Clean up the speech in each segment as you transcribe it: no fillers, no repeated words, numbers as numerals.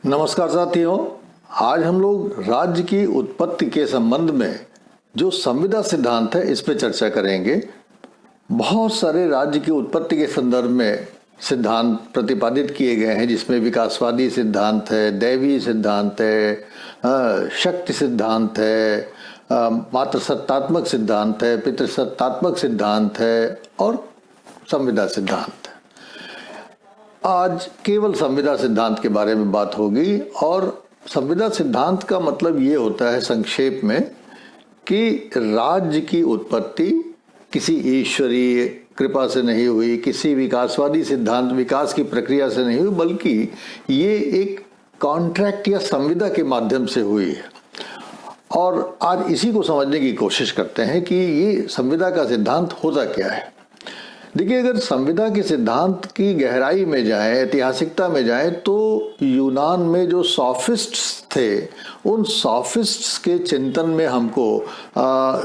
नमस्कार साथियों, आज हम लोग राज्य की उत्पत्ति के संबंध में जो संविदा सिद्धांत है इस पे चर्चा करेंगे। बहुत सारे राज्य की उत्पत्ति के संदर्भ में सिद्धांत प्रतिपादित किए गए हैं, जिसमें विकासवादी सिद्धांत है, दैवीय सिद्धांत है, शक्ति सिद्धांत है, मातृसत्तात्मक सिद्धांत है, पितृसत्तात्मक सिद्धांत है और संविदा सिद्धांत है। आज केवल संविदा सिद्धांत के बारे में बात होगी और संविदा सिद्धांत का मतलब ये होता है संक्षेप में कि राज्य की उत्पत्ति किसी ईश्वरीय कृपा से नहीं हुई, किसी विकासवादी सिद्धांत विकास की प्रक्रिया से नहीं हुई, बल्कि ये एक कॉन्ट्रैक्ट या संविदा के माध्यम से हुई है। और आज इसी को समझने की कोशिश करते हैं कि ये संविदा का सिद्धांत होता क्या है। देखिए, अगर संविदा के सिद्धांत की गहराई में जाएं, ऐतिहासिकता में जाएं, तो यूनान में जो सॉफिस्ट्स थे, उन सॉफिस्ट्स के चिंतन में हमको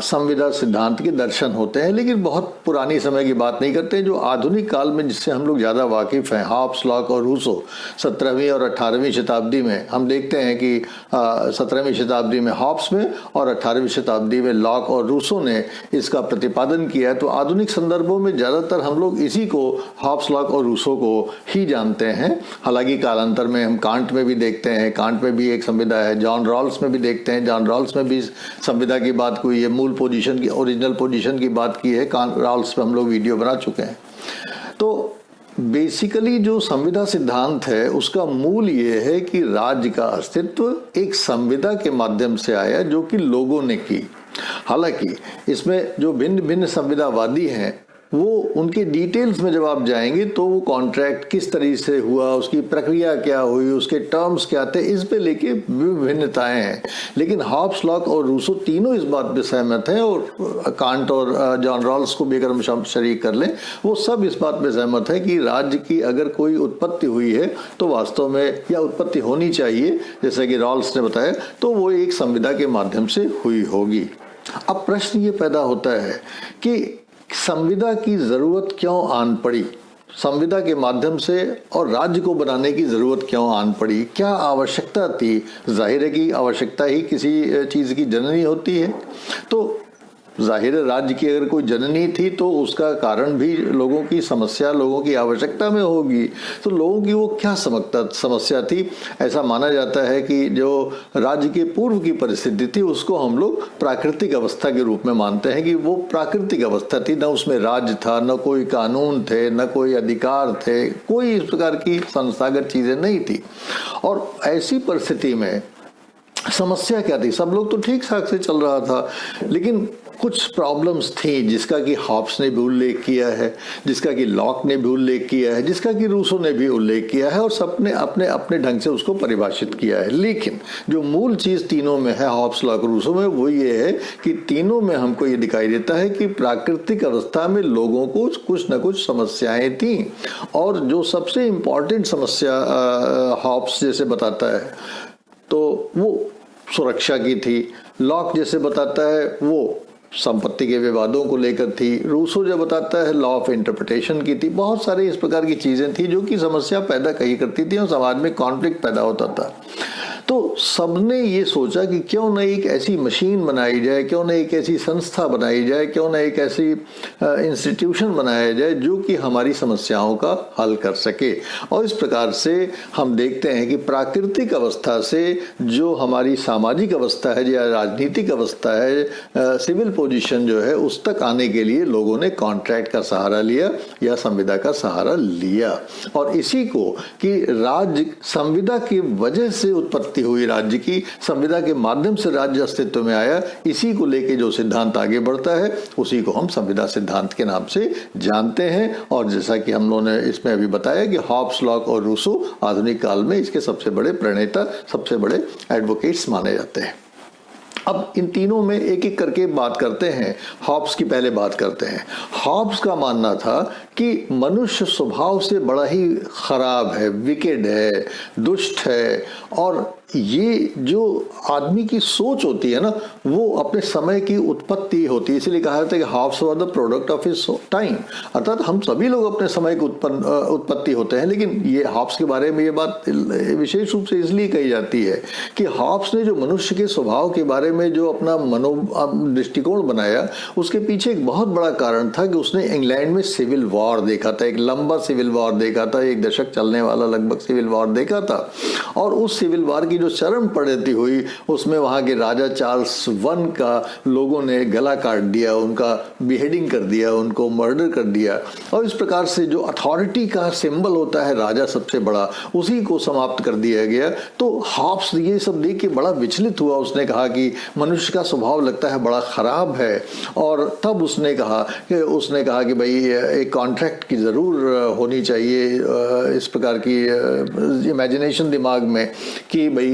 संविदा सिद्धांत के दर्शन होते हैं। लेकिन बहुत पुरानी समय की बात नहीं करते हैं, जो आधुनिक काल में जिससे हम लोग ज़्यादा वाकिफ़ हैं, हॉब्स, लॉक और रूसो। 17वीं और 18वीं शताब्दी में हम देखते हैं कि 17वीं शताब्दी में हॉब्स में और 18वीं शताब्दी में लॉक और रूसो ने इसका प्रतिपादन किया है। तो आधुनिक संदर्भों में ज़्यादातर हम लोग इसी को, हॉब्स, लॉक और रूसो को ही जानते हैं। हालांकि कालांतर में हम कांट में भी देखते हैं, कांट में भी एक संविदा है, जॉन रॉल्स में भी देखते हैं, जॉन रॉल्स में भी संविदा की बात हुई है, मूल पोजीशन की, ओरिजिनल पोजीशन की बात की है, रॉल्स पे हम लोग वीडियो बना चुके हैं। तो बेसिकली जो संविदा सिद्धांत है उसका मूल ये है कि राज्य का अस्तित्व एक संविदा के माध्यम से आया जो कि लोगों ने की। हालांकि इसमें जो भिन्न भिन्न संविदावादी हैं, वो उनके डिटेल्स में जब आप जाएंगे तो वो कॉन्ट्रैक्ट किस तरीके से हुआ, उसकी प्रक्रिया क्या हुई, उसके टर्म्स क्या थे, इस पे लेके विभिन्नताएं हैं। लेकिन हॉब्स, लॉक और रूसो तीनों इस बात पे सहमत हैं, और कांट और जॉन रॉल्स को भी अगर हम शरीक कर लें, वो सब इस बात पे सहमत है कि राज्य की अगर कोई उत्पत्ति हुई है तो वास्तव में, या उत्पत्ति होनी चाहिए जैसा कि रॉल्स ने बताया, तो वो एक संविदा के माध्यम से हुई होगी। अब प्रश्न ये पैदा होता है कि संविदा की जरूरत क्यों आन पड़ी, संविदा के माध्यम से और राज्य को बनाने की जरूरत क्यों आन पड़ी, क्या आवश्यकता थी। जाहिर है कि आवश्यकता ही किसी चीज की जननी होती है। तो जाहिर है राज्य की अगर कोई जननी थी तो उसका कारण भी लोगों की समस्या, लोगों की आवश्यकता में होगी। तो लोगों की वो क्या समस्या थी। ऐसा माना जाता है कि जो राज्य के पूर्व की परिस्थिति थी उसको हम लोग प्राकृतिक अवस्था के रूप में मानते हैं कि वो प्राकृतिक अवस्था थी, न उसमें राज्य था, न कोई कानून थे, न कोई अधिकार थे, कोई इस प्रकार की संस्थागत चीजें नहीं थी। और ऐसी परिस्थिति में समस्या क्या थी, सब लोग तो ठीक ठाक से चल रहा था, लेकिन कुछ प्रॉब्लम्स थी जिसका कि हॉब्स ने भी उल्लेख किया है, जिसका कि लॉक ने भी उल्लेख किया है, जिसका कि रूसो ने भी उल्लेख किया है, और सबने अपने अपने ढंग से उसको परिभाषित किया है। लेकिन जो मूल चीज तीनों में है, हॉब्स, लॉक, रूसो में, वो ये है कि तीनों में हमको ये दिखाई देता है कि प्राकृतिक अवस्था में लोगों को कुछ न कुछ समस्याएं थी। और जो सबसे इम्पोर्टेंट समस्या हॉब्स जैसे बताता है तो वो सुरक्षा की थी, लॉक जैसे बताता है वो संपत्ति के विवादों को लेकर थी, रूसो जो बताता है लॉ ऑफ इंटरप्रिटेशन की थी। बहुत सारे इस प्रकार की चीजें थी जो कि समस्या पैदा कही करती थी और समाज में कॉन्फ्लिक्ट पैदा होता था। तो सबने ये सोचा कि क्यों न एक ऐसी मशीन बनाई जाए, क्यों न एक ऐसी संस्था बनाई जाए, क्यों न एक ऐसी इंस्टीट्यूशन बनाया जाए जो कि हमारी समस्याओं का हल कर सके। और इस प्रकार से हम देखते हैं कि प्राकृतिक अवस्था से जो हमारी सामाजिक अवस्था है या राजनीतिक अवस्था है, सिविल पोजीशन जो है, उस तक आने के लिए लोगों ने कॉन्ट्रैक्ट का सहारा लिया या संविदा का सहारा लिया। और इसी को कि राज्य संविदा की वजह से उत्पत्ति हुई, राज्य की संविदा के माध्यम से राज्य अस्तित्व में आया, इसी को लेके जो सिद्धांत आगे बढ़ता है उसी को हम संविदा सिद्धांत के नाम से जानते हैं। और जैसा कि हम लोगों ने इसमें अभी बताया कि हॉब्स, लॉक और रूसो आधुनिक काल में इसके सबसे बड़े प्रणेता, सबसे बड़े एडवोकेट्स माने जाते हैं। अब इन तीनों में एक एक करके बात करते हैं। हॉब्स की पहले बात करते हैं। हॉब्स का मानना था कि मनुष्य स्वभाव से बड़ा ही खराब है, विकेड है, दुष्ट है, और ये जो आदमी की सोच होती है ना, वो अपने समय की उत्पत्ति होती है। इसीलिए कहा जाता है कि Hobbes was the product of his time, अर्थात हम सभी लोग अपने समय की उत्पत्ति होते हैं। लेकिन ये हाफ्स के बारे में ये बात विशेष रूप से इसलिए कही जाती है कि हाफ्स ने जो मनुष्य के स्वभाव के बारे में जो अपना दृष्टिकोण बनाया, उसके पीछे एक बहुत बड़ा कारण था कि उसने इंग्लैंड में सिविल वॉर देखा था, एक लंबा सिविल वॉर देखा था, 1 दशक चलने वाला लगभग सिविल वॉर देखा था। और उस सिविल वॉर की जो चरम पड़ती हुई, उसमें वहां के राजा चार्ल्स वन का लोगों ने गला काट दिया, उनका बिहेडिंग कर दिया, उनको मर्डर कर दिया। और इस प्रकार से जो अथॉरिटी का सिंबल होता है राजा सबसे बड़ा, उसी को समाप्त कर दिया गया। तो हॉब्स ये सब देख के बड़ा विचलित हुआ। उसने कहा कि मनुष्य का स्वभाव लगता है बड़ा खराब है। और तब उसने कहा कि भाई एक कॉन्ट्रैक्ट की ज़रूर होनी चाहिए, इस प्रकार की इमेजिनेशन दिमाग में कि भाई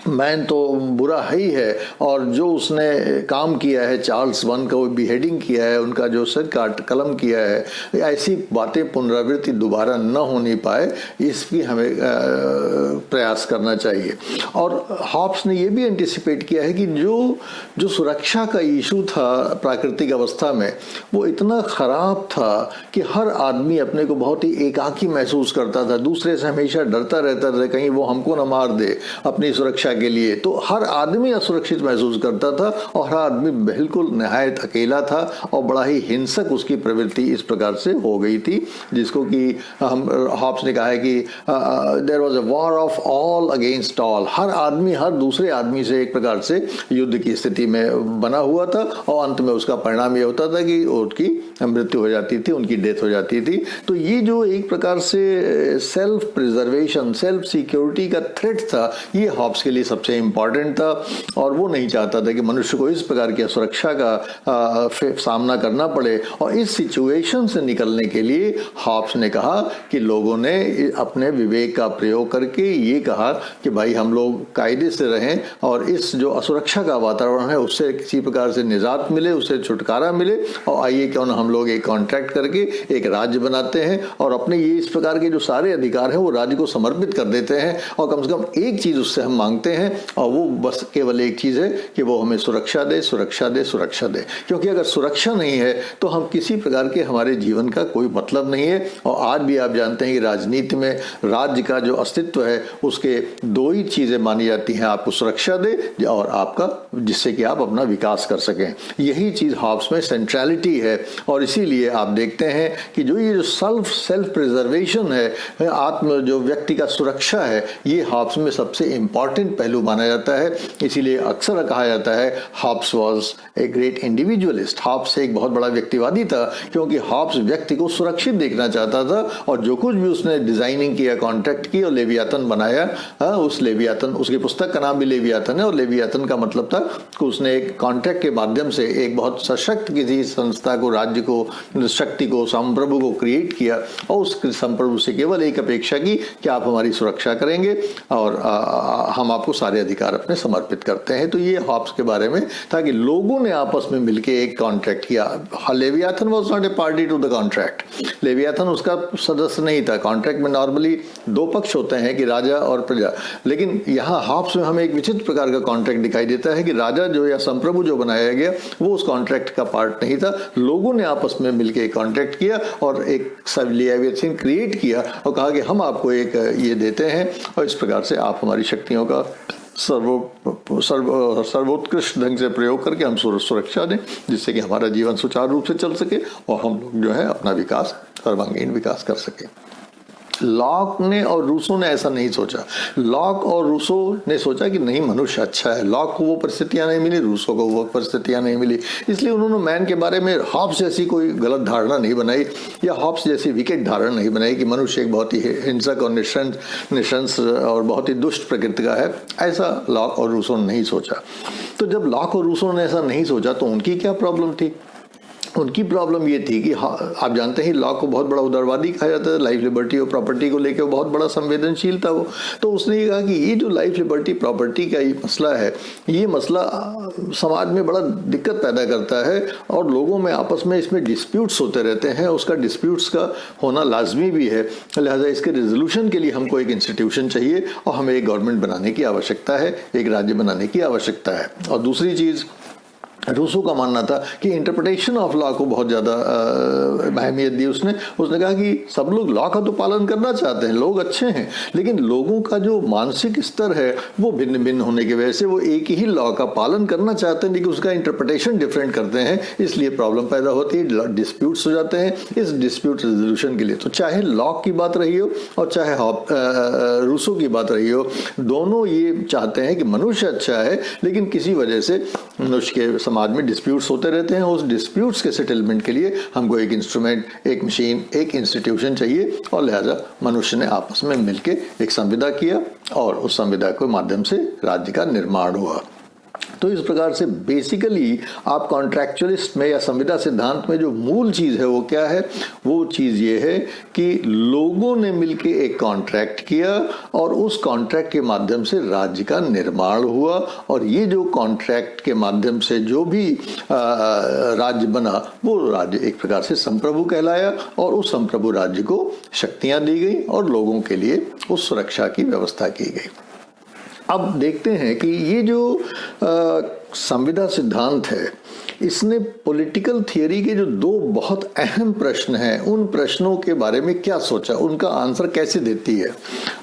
मैन तो बुरा ही है, और जो उसने काम किया है चार्ल्स वन का, वो बिहेडिंग किया है, उनका जो सर काट कलम किया है, ऐसी बातें पुनरावृत्ति दोबारा न होनी पाए, इसकी हमें प्रयास करना चाहिए। और हॉब्स ने ये भी एंटिसिपेट किया है कि जो सुरक्षा का इशू था प्राकृतिक अवस्था में, वो इतना खराब था कि हर आदमी अपने को बहुत ही एकाकी महसूस करता था, दूसरे से हमेशा डरता रहता था कहीं वो हमको न मार दे अपनी सुरक्षा के लिए। तो हर आदमी असुरक्षित महसूस करता था और हर आदमी बिल्कुल निहायत अकेला था, और बड़ा ही हिंसक उसकी प्रवृत्ति इस प्रकार से हो गई थी, जिसको कि हम हॉब्स ने कहा है कि there was a war of all against all. हर आदमी हर दूसरे आदमी से एक प्रकार से युद्ध की स्थिति में बना हुआ था, और अंत में उसका परिणाम यह होता था कि उनकी मृत्यु हो जाती थी, उनकी डेथ हो जाती थी। तो ये जो एक प्रकार से सेल्फ प्रिजर्वेशन, सेल्फ सिक्योरिटी का थ्रेट था, ये हॉब्स के लिए सबसे इंपॉर्टेंट था। और वो नहीं चाहता था कि मनुष्य को इस प्रकार की असुरक्षा का सामना करना पड़े। और इस सिचुएशन से निकलने के लिए हॉब्स ने कहा कि लोगों ने अपने विवेक का प्रयोग करके ये कहा कि भाई हम लोग कायदे से रहें, और इस जो असुरक्षा का वातावरण है उससे किसी प्रकार से निजात मिले, उससे छुटकारा मिले, और आइए क्यों ना हम लोग एक कॉन्ट्रैक्ट करके एक राज्य बनाते हैं, और अपने ये इस प्रकार के जो सारे अधिकार हैं वो राज्य को समर्पित कर देते हैं। और कम से कम एक चीज उससे हम मांगते हैं, और वो बस केवल एक चीज है कि वो हमें सुरक्षा दे, सुरक्षा दे, सुरक्षा दे। क्योंकि अगर सुरक्षा नहीं है तो हम किसी प्रकार के हमारे जीवन का कोई मतलब नहीं है। और आज भी आप जानते हैं कि राजनीति में राज्य का जो अस्तित्व है उसके 2 ही चीजें मानी जाती हैं, आपको सुरक्षा दे और आपका, जिससे कि आप अपना विकास कर सकें। यही चीज हॉब्स में सेंट्रलिटी है। और इसीलिए आप देखते हैं कि जो ये सेल्फ प्रिजर्वेशन है, आत्म जो व्यक्ति का सुरक्षा है, ये हॉब्स में सबसे इंपॉर्टेंट पहलू माना जाता है। इसीलिए अक्सर कहा जाता है Hobbes was a great individualist. Hobbes एक बहुत बड़ा व्यक्तिवादी था, क्योंकि हॉब्स व्यक्ति को सुरक्षित देखना चाहता था। और जो कुछ भी उसने डिजाइनिंग किया, कॉन्ट्रैक्ट की और लेवियाथन बनाया, उस लेवियाथन, उसकी पुस्तक का नाम भी लेवियाथन है। और लेवियाथन का मतलब था कि उसने एक कॉन्ट्रैक्ट के माध्यम से एक बहुत सशक्त किसी संस्था को, राज्य को, शक्ति को, संप्रभु को क्रिएट किया, और उस संप्रभु से केवल एक अपेक्षा की कि आप हमारी सुरक्षा करेंगे और हम आपको सारे अधिकार अपने समर्पित करते हैं। तो ये हॉब्स के बारे में था कि लोगों ने आपस में मिलकर एक कॉन्ट्रैक्ट किया। Leviathan was not a party to the contract. Leviathan उसका सदस्य नहीं था। कॉन्ट्रैक्ट में नॉर्मली 2 पक्ष होते हैं कि राजा और प्रजा, लेकिन यहाँ हॉब्स में हमें एक विचित्र प्रकार का कॉन्ट्रैक्ट दिखाई देता है कि राजा जो या संप्रभु जो बनाया गया वो उस कॉन्ट्रैक्ट का पार्ट नहीं था। लोगों ने आपस में मिलकर एक कॉन्ट्रैक्ट किया और एक लेवियाथन क्रिएट किया और कहा कि हम आपको एक ये देते हैं, और इस प्रकार से आप हमारी शक्तियों का सर्वोत्कृष्ट ढंग से प्रयोग करके हम सुरक्षा दें, जिससे कि हमारा जीवन सुचारू रूप से चल सके और हम लोग जो है अपना विकास, सर्वांगीण विकास कर सके। लॉक ने और रूसो ने ऐसा नहीं सोचा। लॉक और रूसो ने सोचा कि नहीं, मनुष्य अच्छा है। लॉक को वो परिस्थितियां नहीं मिली, रूसो को वो परिस्थितियां नहीं मिली, इसलिए उन्होंने मैन के बारे में हॉब्स जैसी कोई गलत धारणा नहीं बनाई, या हॉब्स जैसी विकेट धारणा नहीं बनाई कि मनुष्य एक बहुत ही हिंसक और निशंस और बहुत ही दुष्ट प्रकृति का है। ऐसा लॉक और रूसो ने नहीं सोचा। तो जब लॉक और रूसो ने ऐसा नहीं सोचा तो उनकी क्या प्रॉब्लम थी? उनकी प्रॉब्लम ये थी कि आप जानते हैं लॉ को बहुत बड़ा उदारवादी कहा जाता है, लाइफ लिबर्टी और प्रॉपर्टी को लेकर बहुत बड़ा संवेदनशील था वो। तो उसने ये कहा कि ये जो लाइफ लिबर्टी प्रॉपर्टी का ये मसला है, ये मसला समाज में बड़ा दिक्कत पैदा करता है और लोगों में आपस में इसमें डिस्प्यूट्स होते रहते हैं, उसका डिस्प्यूट्स का होना लाजमी भी है। लिहाजा इसके रेजोल्यूशन के लिए हमको एक इंस्टीट्यूशन चाहिए और हमें एक गवर्नमेंट बनाने की आवश्यकता है, एक राज्य बनाने की आवश्यकता है। और दूसरी चीज़, रूसो का मानना था कि इंटरप्रिटेशन ऑफ लॉ को बहुत ज़्यादा अहमियत दी उसने कहा कि सब लोग लॉ का तो पालन करना चाहते हैं, लोग अच्छे हैं, लेकिन लोगों का जो मानसिक स्तर है वो भिन्न भिन्न होने की वजह से वो एक ही लॉ का पालन करना चाहते हैं, लेकिन उसका इंटरप्रिटेशन डिफरेंट करते हैं, इसलिए प्रॉब्लम पैदा होती है, डिस्प्यूट्स हो जाते हैं। इस डिस्प्यूट रेजोल्यूशन के लिए तो चाहे लॉ की बात रही हो और चाहे रूसो की बात रही हो, दोनों ये चाहते हैं कि मनुष्य अच्छा है, लेकिन किसी वजह से मनुष्य के समाज में डिस्प्यूट्स होते रहते हैं। उस डिस्प्यूट्स के सेटलमेंट के लिए हमको एक इंस्ट्रूमेंट, एक मशीन, एक इंस्टीट्यूशन चाहिए और लिहाजा मनुष्य ने आपस में मिलकर एक संविदा किया और उस संविदा के माध्यम से राज्य का निर्माण हुआ। तो इस प्रकार से बेसिकली आप कॉन्ट्रैक्चुअलिस्ट में या संविदा सिद्धांत में जो मूल चीज़ है वो क्या है? वो चीज़ ये है कि लोगों ने मिलकर एक कॉन्ट्रैक्ट किया और उस कॉन्ट्रैक्ट के माध्यम से राज्य का निर्माण हुआ और ये जो कॉन्ट्रैक्ट के माध्यम से जो भी राज्य बना वो राज्य एक प्रकार से संप्रभु कहलाया और उस संप्रभु राज्य को शक्तियां दी गई और लोगों के लिए उस सुरक्षा की व्यवस्था की गई। अब देखते हैं कि ये जो संविदा सिद्धांत है, इसने पॉलिटिकल थियरी के जो दो बहुत अहम प्रश्न हैं उन प्रश्नों के बारे में क्या सोचा, उनका आंसर कैसे देती है।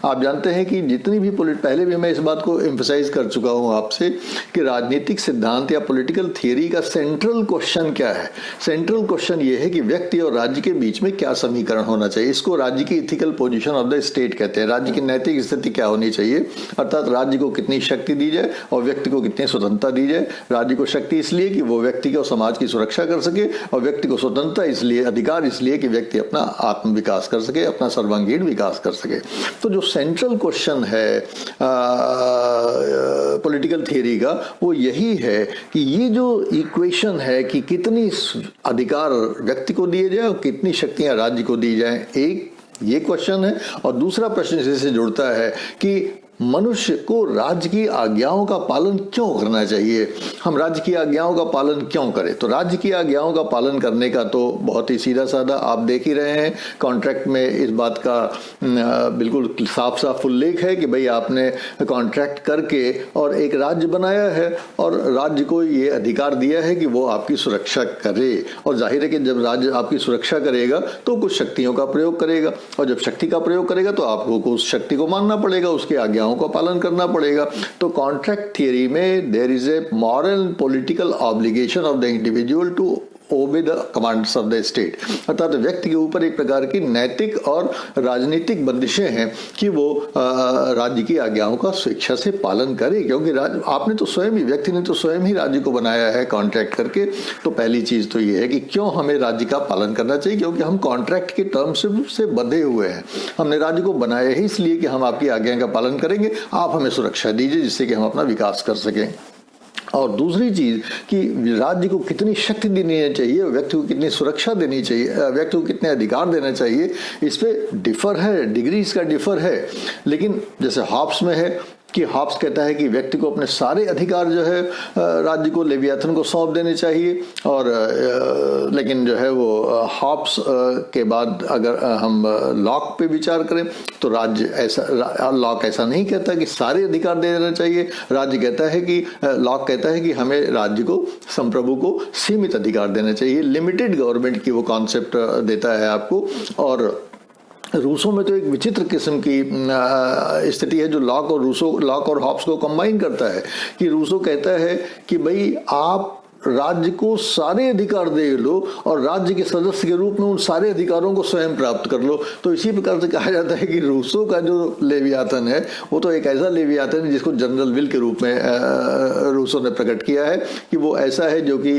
आप जानते हैं कि जितनी भी पहले भी मैं इस बात को एम्फसाइज कर चुका हूं आपसे कि राजनीतिक सिद्धांत या पॉलिटिकल थियरी का सेंट्रल क्वेश्चन क्या है। सेंट्रल क्वेश्चन ये है कि व्यक्ति और राज्य के बीच में क्या समीकरण होना चाहिए। इसको राज्य की ethical position of the state कहते हैं। राज्य की नैतिक स्थिति क्या होनी चाहिए, अर्थात राज्य को कितनी शक्ति दी जाए और व्यक्ति को कितनी स्वतंत्रता दी जाए। राज्य को शक्ति इसलिए कि वो व्यक्ति और समाज की सुरक्षा कर सके और व्यक्ति को स्वतंत्रता इसलिए, अधिकार इसलिए कि व्यक्ति अपना आत्म विकास कर सके, अपना सर्वांगीण विकास कर सके। तो जो सेंट्रल क्वेश्चन है पॉलिटिकल थियरी का वो यही है कि ये जो इक्वेशन है कि कितनी अधिकार व्यक्ति को दिए जाए और कितनी शक्तियां राज्य को दी जाए, एक ये क्वेश्चन है। और दूसरा प्रश्न इससे जुड़ता है कि मनुष्य को राज्य की आज्ञाओं का पालन क्यों करना चाहिए, हम राज्य की आज्ञाओं का पालन क्यों करें। तो राज्य की आज्ञाओं का पालन करने का तो बहुत ही सीधा साधा आप देख ही रहे हैं, कॉन्ट्रैक्ट में इस बात का बिल्कुल साफ साफ उल्लेख है कि भाई आपने कॉन्ट्रैक्ट करके और एक राज्य बनाया है और राज्य को ये अधिकार दिया है कि वो आपकी सुरक्षा करे। और जाहिर है कि जब राज्य आपकी सुरक्षा करेगा तो कुछ शक्तियों का प्रयोग करेगा और जब शक्ति का प्रयोग करेगा तो आपको उस शक्ति को मानना पड़ेगा, उसकी आज्ञा का पालन करना पड़ेगा। तो कॉन्ट्रैक्ट थियरी में there is a moral political obligation of the individual to obey the commands of the state, अर्थात व्यक्ति के ऊपर एक प्रकार की नैतिक और राजनीतिक बंदिशें हैं कि वो राज्य की आज्ञाओं का स्वेच्छा से पालन करे, क्योंकि आपने तो स्वयं ही, व्यक्ति ने तो स्वयं ही राज्य को बनाया है कॉन्ट्रैक्ट करके। तो पहली चीज तो ये है कि क्यों हमें राज्य का पालन करना चाहिए, क्योंकि हम कॉन्ट्रैक्ट के टर्म्स से बंधे हुए हैं। हमने राज्य को बनाया ही इसलिए कि हम आपकी आज्ञा का पालन करेंगे, आप हमें सुरक्षा दीजिए जिससे कि हम अपना विकास कर सकें। और दूसरी चीज कि राज्य को कितनी शक्ति देनी चाहिए, व्यक्ति को कितनी सुरक्षा देनी चाहिए, व्यक्ति को कितने अधिकार देना चाहिए, इस पे डिफर है, डिग्री इसका डिफर है। लेकिन जैसे हॉब्स में है कि हॉब्स कहता है कि व्यक्ति को अपने सारे अधिकार जो है राज्य को, लेवियाथन को सौंप देने चाहिए। और लेकिन जो है वो हॉब्स के बाद अगर हम लॉक पे विचार करें तो राज्य ऐसा, लॉक ऐसा नहीं कहता कि सारे अधिकार दे देना चाहिए। राज्य कहता है कि लॉक कहता है कि हमें राज्य को, संप्रभु को सीमित अधिकार देना चाहिए, लिमिटेड गवर्नमेंट की वो कॉन्सेप्ट देता है आपको। और रूसों में तो एक विचित्र किस्म की स्थिति है जो लॉक और हॉब्स को कंबाइन करता है कि रूसो कहता है कि भाई आप राज्य को सारे अधिकार दे लो और राज्य के सदस्य के रूप में उन सारे अधिकारों को स्वयं प्राप्त कर लो। तो इसी प्रकार से कहा जाता है कि रूसो का जो लेवियाथन है वो तो एक ऐसा लेवियाथन है जिसको जनरल विल के रूप में रूसो ने प्रकट किया है कि वो ऐसा है जो कि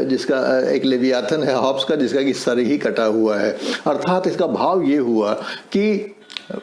जिसका एक लेवियाथन है हॉब्स का जिसका कि सर ही कटा हुआ है। अर्थात इसका भाव ये हुआ कि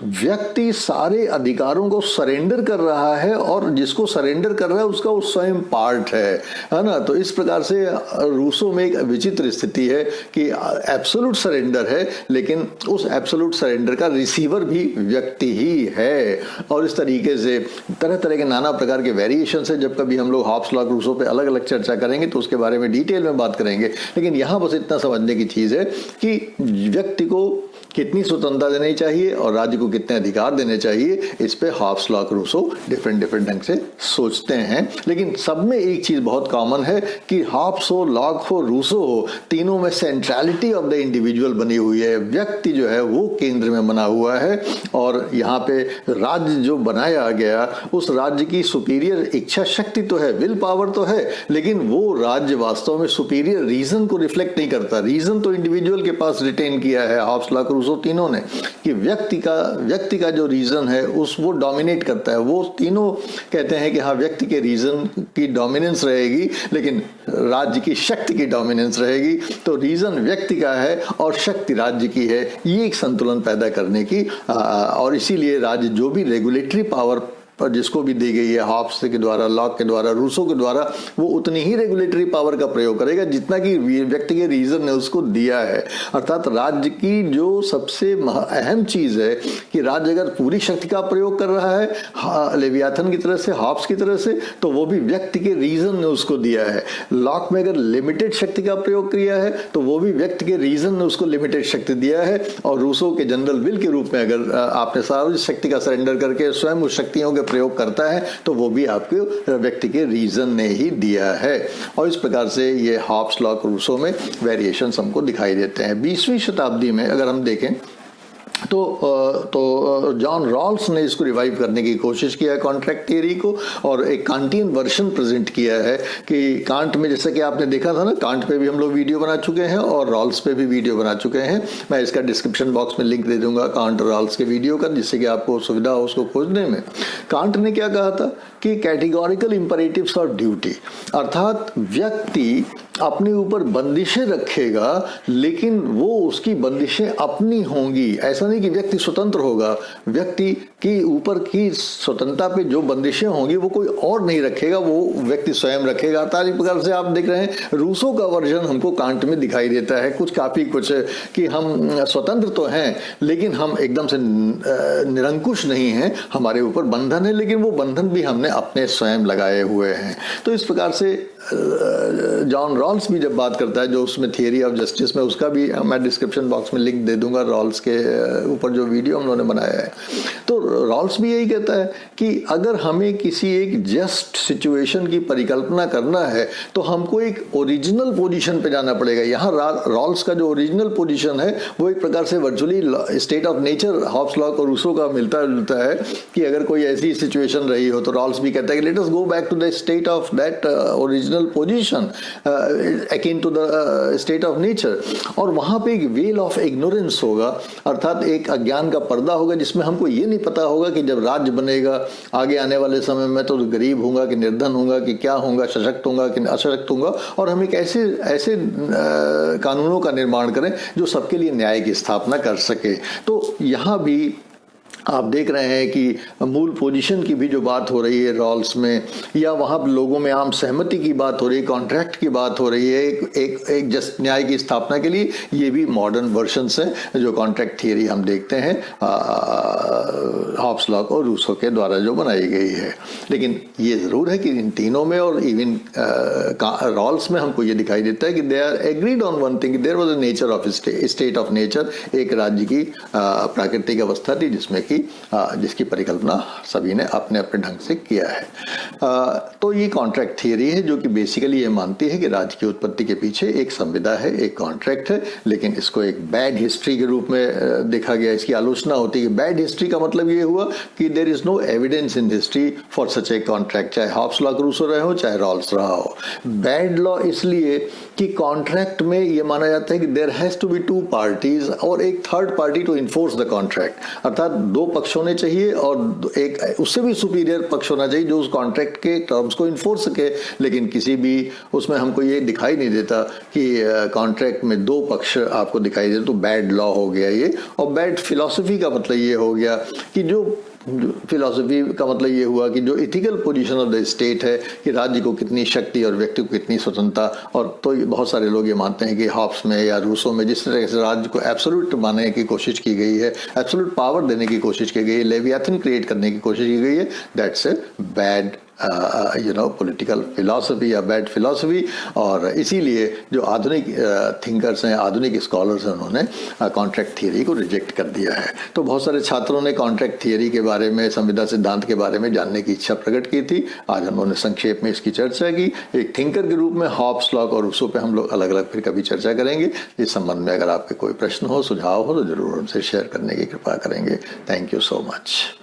व्यक्ति सारे अधिकारों को सरेंडर कर रहा है और जिसको सरेंडर कर रहा है उसका वो स्वयं पार्ट है ना। तो इस प्रकार से रूसो में एक विचित्र स्थिति है कि एब्सोल्यूट सरेंडर है, लेकिन उस एब्सोल्यूट सरेंडर का रिसीवर भी व्यक्ति ही है। और इस तरीके से तरह तरह के नाना प्रकार के वेरिएशन है। जब कभी हम लोग हॉब्स लॉ रूसो पे अलग अलग चर्चा करेंगे तो उसके बारे में डिटेल में बात करेंगे, लेकिन यहां बस इतना समझने की चीज है कि व्यक्ति को कितनी स्वतंत्रता देनी चाहिए और राज्य को कितने अधिकार देने चाहिए, इस पे हॉब्स लॉ रूसो डिफरेंट ढंग से सोचते हैं। लेकिन सब में एक चीज बहुत कॉमन है कि हॉब्स हो, लॉक हो, रूसो हो, तीनों में सेंट्रलिटी ऑफ द इंडिविजुअल बनी हुई है। व्यक्ति जो है वो केंद्र में बना हुआ है और यहाँ पे राज्य जो बनाया गया उस राज्य की सुपीरियर इच्छा शक्ति तो है, विल पावर तो है, लेकिन वो राज्य वास्तव में सुपीरियर रीजन को रिफ्लेक्ट नहीं करता। रीजन तो इंडिविजुअल के पास रिटेन किया है हॉब्स लॉ रूसो तीनों ने कि व्यक्ति का जो रीजन है उस वो डोमिनेट करता है। वो तीनों कहते हैं कि हाँ व्यक्ति के रीजन की डोमिनेंस रहेगी लेकिन राज्य की शक्ति की डोमिनेंस रहेगी। तो रीजन व्यक्ति का है और शक्ति राज्य की है, ये एक संतुलन पैदा करने की और इसीलिए राज्य जो भी रेगुलेटरी पावर पर जिसको भी दी गई है हॉब्स के द्वारा, लॉक के द्वारा, रूसो के द्वारा, वो उतनी ही रेगुलेटरी पावर का प्रयोग करेगा जितना कि व्यक्ति के रीजन ने उसको दिया है। अर्थात राज्य की जो सबसे अहम चीज है कि राज्य अगर पूरी शक्ति का प्रयोग कर रहा है लेवियाथन की तरह से, हॉब्स की तरह से, तो वो भी व्यक्ति के रीजन ने उसको दिया है। लॉक में अगर लिमिटेड शक्ति का प्रयोग किया है तो वो भी व्यक्ति के रीजन ने उसको लिमिटेड शक्ति दिया है। और रूसो के जनरल विल के रूप में अगर आपने सार्वजनिक शक्ति का सरेंडर करके स्वयं उस शक्तियों के प्रयोग करता है तो वो भी आपके व्यक्ति के रीजन ने ही दिया है। और इस प्रकार से ये हॉब्स लॉ रूसो में वेरिएशंस हमको दिखाई देते हैं। 20वीं शताब्दी में अगर हम देखें तो जॉन रॉल्स ने इसको रिवाइव करने की कोशिश किया है कॉन्ट्रैक्ट थियरी को, और एक कांटियन वर्जन प्रेजेंट किया है कि कांट में, जैसे कि आपने देखा था ना, कांट पे भी हम लोग वीडियो बना चुके हैं और रॉल्स पे भी वीडियो बना चुके हैं। मैं इसका डिस्क्रिप्शन बॉक्स में लिंक दे दूंगा कांट रॉल्स के वीडियो का, जिससे कि आपको सुविधा हो उसको खोजने में। कांट ने क्या कहा था कि कैटेगोरिकल इंपरेटिव्स ऑफ ड्यूटी, अर्थात व्यक्ति अपने ऊपर बंदिशें रखेगा लेकिन वो उसकी बंदिशें अपनी होंगी। ऐसा नहीं कि व्यक्ति स्वतंत्र होगा, व्यक्ति की ऊपर की स्वतंत्रता पे जो बंदिशें होंगी वो कोई और नहीं रखेगा, वो व्यक्ति स्वयं रखेगा। इस प्रकार से आप देख रहे हैं रूसो का वर्जन हमको कांट में दिखाई देता है काफी कुछ कि हम स्वतंत्र तो हैं लेकिन हम एकदम से निरंकुश नहीं हैं, हमारे ऊपर बंधन है लेकिन वो बंधन भी हमने अपने स्वयं लगाए हुए हैं। तो इस प्रकार से जॉन रॉल्स भी जब बात करता है, जो उसमें थियरी ऑफ जस्टिस में, उसका भी मैं डिस्क्रिप्शन बॉक्स में लिंक दे दूंगा, रॉल्स के ऊपर जो वीडियो हम लोगों ने बनाया है। तो रॉल्स भी यही कहता है कि अगर हमें किसी एक जस्ट सिचुएशन की परिकल्पना करना है तो हमको एक ओरिजिनल पोजीशन पे जाना पड़ेगा। यहाँ रॉल्स का जो ओरिजिनल पोजीशन है वो एक प्रकार से virtually state of nature Hobbes Locke और रूसो का मिलता जुलता है कि अगर कोई ऐसी सिचुएशन रही हो तो रॉल्स भी कहता है कि let us go back to the state of that original position akin to the state of nature. और वहां पे एक वेल ऑफ इग्नोरेंस होगा, अर्थात एक अज्ञान का पर्दा होगा जिसमें हमको ये नहीं पता होगा कि जब राज्य बनेगा आगे आने वाले समय में तो गरीब होगा कि निर्धन होगा कि क्या होगा, सशक्त होगा कि असशक्त होगा, और हम एक ऐसे कानूनों का निर्माण करें जो सबके लिए न्याय की स्थापना कर सके। तो यहाँ भी आप देख रहे हैं कि मूल पोजीशन की भी जो बात हो रही है रॉल्स में, या वहाँ लोगों में आम सहमति की बात हो रही है, कॉन्ट्रैक्ट की बात हो रही है, एक जस्ट न्याय की स्थापना के लिए, ये भी मॉडर्न वर्जन्स हैं जो कॉन्ट्रैक्ट थियरी हम देखते हैं हॉब्स लॉ और रूसो के द्वारा जो बनाई गई है। लेकिन ये ज़रूर है कि इन तीनों में और इवन रॉल्स में हमको ये दिखाई देता है कि they are agreed on one thing, there was a nature of state of nature, एक राज्य की प्राकृतिक अवस्था थी जिसकी परिकल्पना सभी ने अपने अपने ढंग से किया है। तो ये कॉन्ट्रैक्ट थियरी है जो कि बेसिकली ये मानती है कि राज्य की उत्पत्ति के पीछे एक संविदा है, एक कॉन्ट्रैक्ट है, लेकिन इसको एक बैड हिस्ट्री के रूप में देखा गया। इसकी आलोचना होती है। बैड हिस्ट्री का मतलब ये हुआ कि there is no evidence in history for such a contract, चाहे हॉब्स लॉ रूसो रहे हो चाहे रॉल्स रहा हो। बैड लॉ इसलिए कि कॉन्ट्रैक्ट में ये माना जाता है कि there has to be two parties और एक third party to enforce the contract, अर्थात दो पक्ष होने चाहिए और एक उससे भी सुपीरियर पक्ष होना चाहिए जो उस कॉन्ट्रैक्ट के टर्म्स को इन्फोर्स सके। लेकिन किसी भी उसमें हमको ये दिखाई नहीं देता कि कॉन्ट्रैक्ट में दो पक्ष आपको दिखाई दे तो बैड लॉ हो गया ये। और बैड फिलॉसफी का मतलब ये हो गया कि जो फिलॉसफी का मतलब ये हुआ कि जो ethical position of the state है कि राज्य को कितनी शक्ति और व्यक्ति को कितनी स्वतंत्रता। और तो बहुत सारे लोग ये मानते हैं कि हॉब्स में या रूसो में जिस तरह से राज्य को एब्सोल्यूट मानने की कोशिश की गई है, एब्सोल्यूट पावर देने की कोशिश की गई है, लेवियाथन क्रिएट करने की कोशिश की गई है, that's a bad political philosophy या बैड फिलॉसफी। और इसीलिए जो आधुनिक थिंकर्स हैं, आधुनिक स्कॉलर्स हैं, उन्होंने कॉन्ट्रैक्ट थियरी को रिजेक्ट कर दिया है। तो बहुत सारे छात्रों ने कॉन्ट्रैक्ट थियरी के बारे में, संविदा सिद्धांत के बारे में जानने की इच्छा प्रकट की थी। आज हम लोगों ने संक्षेप में इसकी चर्चा की। एक थिंकर के रूप में हॉब्स, लॉक और रूसो पे हम लोग अलग अलग फिर कभी चर्चा करेंगे। इस संबंध में अगर आपके कोई प्रश्न हो, सुझाव हो तो जरूर हमसे शेयर करने की कृपा करेंगे। Thank you so much.